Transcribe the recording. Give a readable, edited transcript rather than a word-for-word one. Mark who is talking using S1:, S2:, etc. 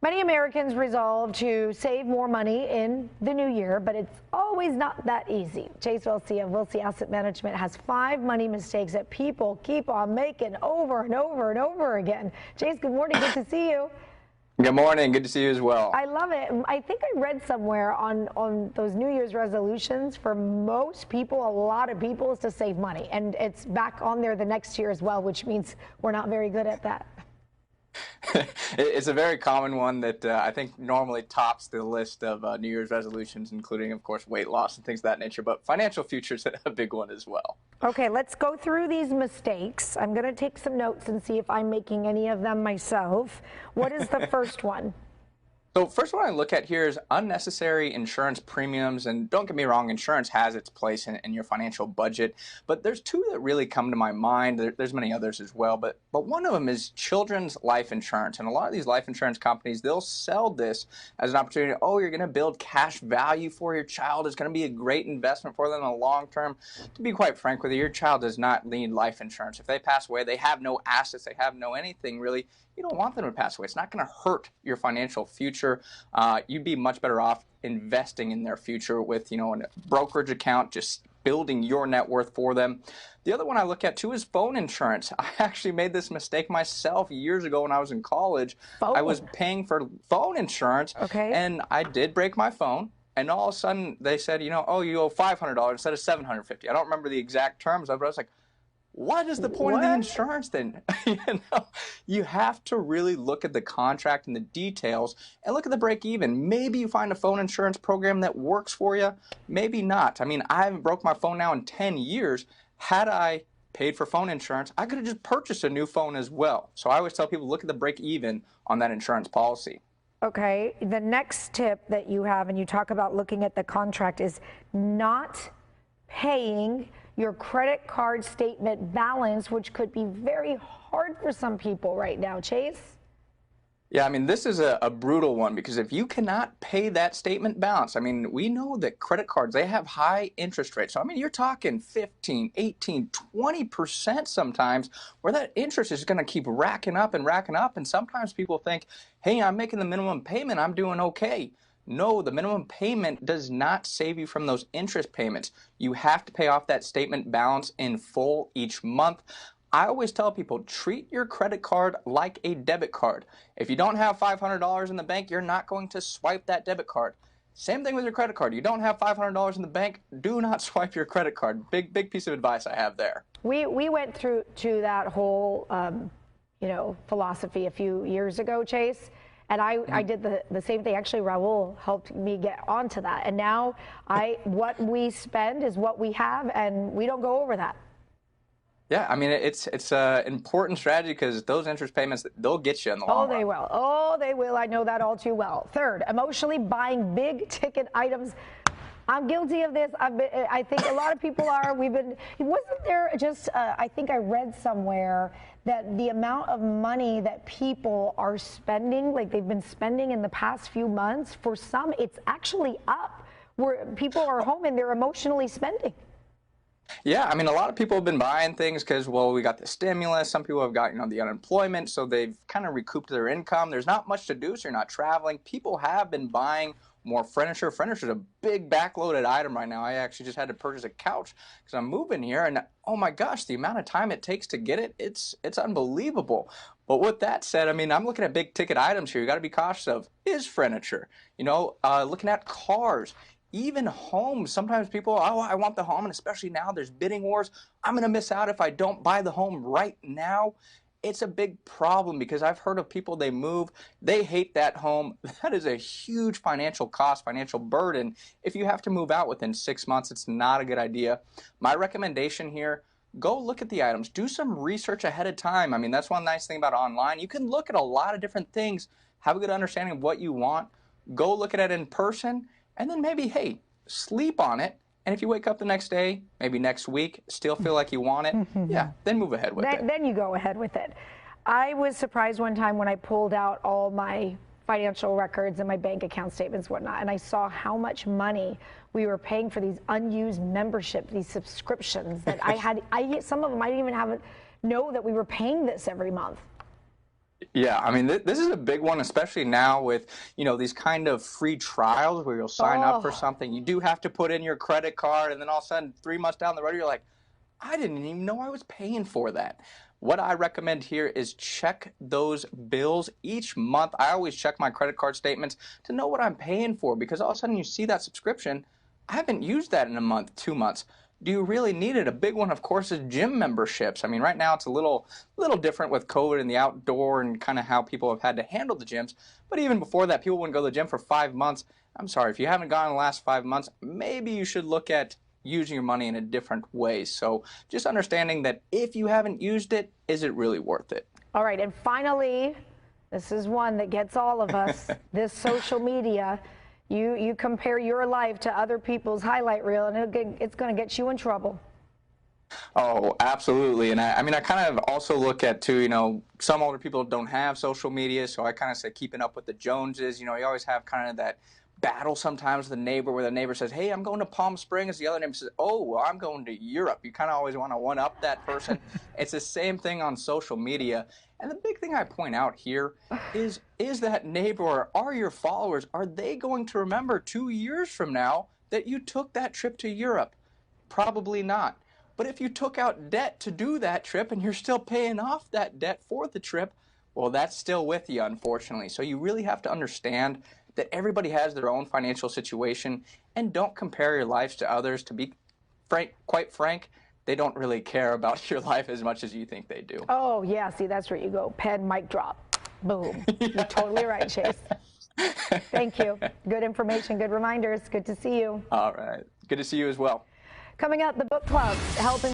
S1: Many Americans resolve to save more money in the new year, but it's always not that easy. Chase Wilsey of Wilsey Asset Management has 5 money mistakes that people keep on making over and over and over again. Chase, good morning. Good to see you.
S2: Good morning. Good to see you as well.
S1: I love it. I think I read somewhere on those New Year's resolutions, for most people, a lot of people, is to save money. And it's back on there the next year as well, which means we're not very good at that.
S2: It's a very common one that I think normally tops the list of New Year's resolutions, including, of course, weight loss and things of that nature. But financial future is a big one as well.
S1: Okay, let's go through these mistakes. I'm going to take some notes and see if I'm making any of them myself. What is the first one?
S2: So first one I look at here is unnecessary insurance premiums. And don't get me wrong, insurance has its place in your financial budget. But there's 2 that really come to my mind. There's many others as well. But one of them is children's life insurance. And a lot of these life insurance companies, they'll sell this as an opportunity. Oh, you're going to build cash value for your child. It's going to be a great investment for them in the long term. To be quite frank with you, your child does not need life insurance. If they pass away, they have no assets. They have no anything really. You don't want them to pass away. It's not going to hurt your financial future. You'd be much better off investing in their future with, a brokerage account, just building your net worth for them. The other one I look at too is phone insurance. I actually made this mistake myself years ago when I was in college. I was paying for phone insurance, and I did break my phone. And all of a sudden they said, oh, you owe $500 instead of $750. I don't remember the exact terms of it, but I was like, what is the point of the insurance then? You have to really look at the contract and the details and look at the break even. Maybe you find a phone insurance program that works for you. Maybe not. I mean, I haven't broke my phone now in 10 years. Had I paid for phone insurance, I could have just purchased a new phone as well. So I always tell people, look at the break even on that insurance policy.
S1: Okay. The next tip that you have, and you talk about looking at the contract, is not paying your credit card statement balance, which could be very hard for some people right now. Chase?
S2: Yeah, I mean, this is a brutal one, because if you cannot pay that statement balance, I mean, we know that credit cards, they have high interest rates. So, I mean, you're talking 15, 18, 20% sometimes, where that interest is going to keep racking up. And sometimes people think, hey, I'm making the minimum payment, I'm doing okay. No, the minimum payment does not save you from those interest payments. You have to pay off that statement balance in full each month. I always tell people, treat your credit card like a debit card. If you don't have $500 in the bank, you're not going to swipe that debit card. Same thing with your credit card. You don't have $500 in the bank, do not swipe your credit card. Big piece of advice I have there.
S1: We went through to that whole philosophy a few years ago, Chase. And I did the same thing. Actually, Raul helped me get onto that. And now what we spend is what we have, and we don't go over that.
S2: Yeah, I mean, it's an important strategy, because those interest payments, they'll get you in the long run.
S1: Oh, they will. Oh, they will. I know that all too well. Third, emotionally buying big ticket items. I'm guilty of this. I think a lot of people are. Wasn't there just, I think I read somewhere that the amount of money that people are spending, like they've been spending in the past few months, for some, it's actually up, where people are home and they're emotionally spending.
S2: Yeah, I mean, a lot of people have been buying things because, well, we got the stimulus. Some people have got, the unemployment, so they've kind of recouped their income. There's not much to do, so you're not traveling. People have been buying more furniture. Furniture is a big backloaded item right now. I actually just had to purchase a couch because I'm moving here, and oh my gosh, the amount of time it takes to get it, it's unbelievable. But with that said, I mean, I'm looking at big ticket items here. You got to be cautious of is furniture. Looking at cars. Even homes. Sometimes people, oh, I want the home, and especially now there's bidding wars. I'm going to miss out if I don't buy the home right now. It's a big problem, because I've heard of people, they move, they hate that home. That is a huge financial cost, financial burden. If you have to move out within 6 months, it's not a good idea. My recommendation here, go look at the items. Do some research ahead of time. I mean, that's one nice thing about online. You can look at a lot of different things, have a good understanding of what you want, go look at it in person, and then maybe, hey, sleep on it. And if you wake up the next day, maybe next week, still feel like you want it, yeah, then move ahead with it.
S1: Then you go ahead with it. I was surprised one time when I pulled out all my financial records and my bank account statements and whatnot, and I saw how much money we were paying for these unused membership, these subscriptions that I had. Some of them I didn't even know that we were paying this every month.
S2: Yeah, I mean, this is a big one, especially now with, these kind of free trials where you'll sign up for
S1: Oh,
S2: something. You do have to put in your credit card, and then all of a sudden, 3 months down the road, you're like, I didn't even know I was paying for that. What I recommend here is check those bills each month. I always check my credit card statements to know what I'm paying for, because all of a sudden you see that subscription. I haven't used that in a month, 2 months. Do you really need it? A big one, of course, is gym memberships. I mean, right now it's a little different with COVID and the outdoor and kind of how people have had to handle the gyms. But even before that, people wouldn't go to the gym for 5 months. I'm sorry, if you haven't gone in the last 5 months, maybe you should look at using your money in a different way. So just understanding that if you haven't used it, is it really worth it?
S1: all right. And finally, this is one that gets all of us. This social media. You compare your life to other people's highlight reel, and it's going to get you in trouble.
S2: Oh, absolutely. And I mean, I kind of also look at too, some older people don't have social media, so I kind of say keeping up with the Joneses. You always have kind of that battle sometimes with the neighbor where the neighbor says, hey, I'm going to Palm Springs. The other neighbor says, oh, well, I'm going to Europe. You kind of always want to one up that person. It's the same thing on social media. And the big thing I point out here is that neighbor, or are your followers, are they going to remember 2 years from now that you took that trip to Europe? Probably not. But if you took out debt to do that trip and you're still paying off that debt for the trip, well, that's still with you, unfortunately. So you really have to understand that everybody has their own financial situation, and don't compare your lives to others. To be quite frank, they don't really care about your life as much as you think they do.
S1: Oh, yeah. See, that's where you go. Pen, mic drop. Boom. You're totally right, Chase. Thank you. Good information, good reminders. Good to see you.
S2: All right. Good to see you as well.
S1: Coming up, the book club helping